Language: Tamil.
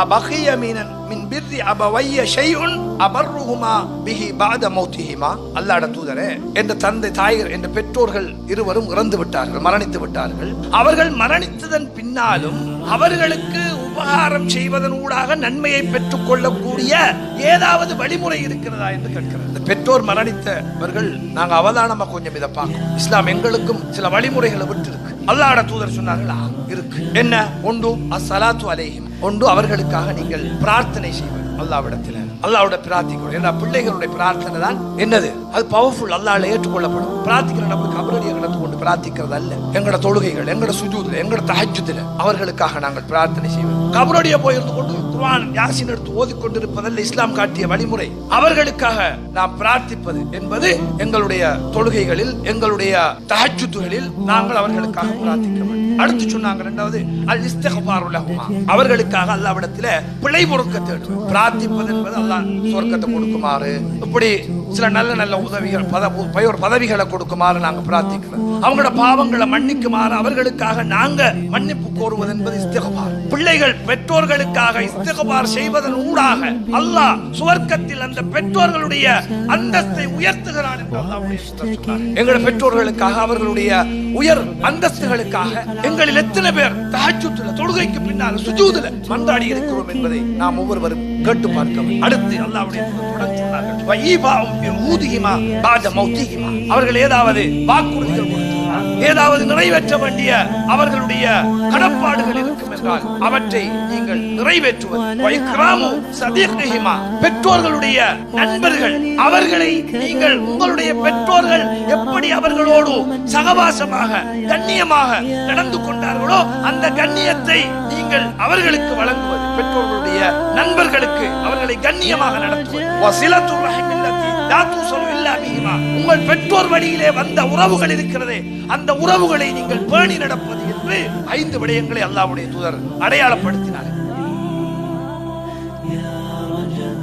அபகிய மின் பிர்ரி அபவைய ஷைஉன் அபர்ருஹுமா பிஹி பஅத மௌத்திஹிமா. அல்லாஹ்வுடைய தூதரே, என்ற தந்தை தாயர் என்ற பெற்றோர்கள் இருவரும் இறந்து விட்டார்கள், மரணித்து விட்டார்கள். அவர்கள் மரணித்ததன் பின்னாலும் அவர்களுக்கு உபகாரம் செய்வதன் ஊடாக நன்மையை பெற்றுக் கொள்ளக்கூடிய ஏதாவது வழிமுறை இருக்கிறதா என்று கேட்கிறார். பெற்றோர் மரணித்தவர்கள் நாங்க அவதானமா கொஞ்சம் இதை பார்க்கணும். இஸ்லாம் எங்களுக்கும் சில வழிமுறைகளை விட்டு இருக்கு. அல்லாஹ்வுடைய தூதர் சொன்னார்கள் இருக்கு. என்ன? ஒன்று அஸ்ஸலாத்து அலைஹிம், ஒன்று அவர்களுக்காக நீங்கள் பிரார்த்தனை செய்வது. அல்லாஹ்விடத்தில் அல்லாஹ்வோட பிரார்த்திக்கணும். ஏன்னா பிள்ளைகளுடைய பிரார்த்தனை தான் என்னது, அது பவர்ஃபுல், அல்லாஹ்ல ஏற்றுக்கொள்ளப்படும். பிரார்த்திக்கிற நம்ம கபரடியை நடந்து கொண்டு பிரார்த்திக்கிறது அல்ல. எங்களோட தொழுகைகள், எங்களோட சுஜூதுல, எங்களோட தஹஜ்ஜுதுல அவர்களுக்காக நாங்கள் பிரார்த்தனை செய்வோம். கபரடியை போயிருந்து கொண்டு குர்ஆன் யாசின் எடுத்து ஓதிக்கொண்டிருப்பதல்ல இஸ்லாம் காட்டிய வழிமுறை. அவர்களுக்காக நாம் பிரார்த்திப்பது என்பது எங்களுடைய தொழுகைகளில், எங்களுடைய தஹஜ்ஜுதுகளில் நாங்கள் அவர்களுக்காக பிரார்த்திக்க வேண்டும். அடுத்து சொன்னாங்க இரண்டாவது அல் இஸ்திக்ஃபாரு லஹுமா, அவர்களுக்காக அல்லாஹ்விடத்தில் பிழை பொறுக்க தேடுவோம். பிரார்த்திப்பது என்பது அல்லாஹ் சொர்க்கத்தை கொடுக்குமாறு, இப்படி சில நல்ல நல்ல உதவிகள், பதவிகளை கொடுக்குமாறு நாங்கள் பிரார்த்திக்கிறோம். அவங்களோட பாவங்களை மன்னிக்குமாறு அவர்களுக்காக நாங்க மன்னிப்பு கோருவது என்பது இஸ்திக்ஃபார். பிள்ளைகள் பெற்றோர்களுக்காக இஸ்திக்ஃபார் செய்வதன் ஊடாக அல்லாஹ் சுவர்க்கத்தில் அந்த பெற்றோர்களுடைய அந்தஸ்தை உயர்த்துகிறான் என்று அல்லாஹ்வுடைய தூதர் சொன்னார். எங்களுடைய பெற்றோர்களுக்காக, அவர்களுடைய உயர் அந்தஸ்துகளுக்காக எங்களில் எத்தனை பேர் தஹஜ்ஜுதுல, தொழுகைக்கு பின்னால் சுஜூதுல மன்றாடி இருக்கிறோம் என்பதை நாம் ஒவ்வொருவரும் கேட்டு பார்க்க. அடுத்து அல்லாஹ்வுடைய தூதர் சொன்னார்கள், வஈபாஉம் பிஊதிஹிமா பஅத மௌத்திஹிமா, அவர்கள் ஏதாவது வாக்குறுதிகள் கொடுத்தார்கள், ஏதாவது நிறைவேற்ற வேண்டிய அவர்களுடைய கடப்பாடுகள் இருக்கும் என்றால் அவற்றை நீங்கள் நிறைவேற்றுவது. வைக்ராமு சதீகிஹிமா, பெற்றோர்களுடைய நண்பர்கள், அவர்களை நீங்கள் உங்களுடைய பெற்றோர்கள் எப்படி அவர்களோடு சகவாசமாக கண்ணியமாக நடந்து கொண்டார்களோ அந்த கண்ணியத்தை நீங்கள் அவர்களுக்கு வழங்குவது. பெற்றோர்களுடைய நண்பர்களுக்கு அவர்களை கண்ணியமாக நடத்துவது. வஸிலத்துர் ரஹிமில்லதி லா துஸலு இல்லா பிஹிமா, உங்கள் பெற்றோர் வழியிலே வந்த உறவுகள் இருக்கிறதே அந்த உறவுகளை நீங்கள் பேணி நடப்பது என்று 5 விடயங்களை அல்லாஹ்வுடைய தூதர் அடையாளப்படுத்தினார்.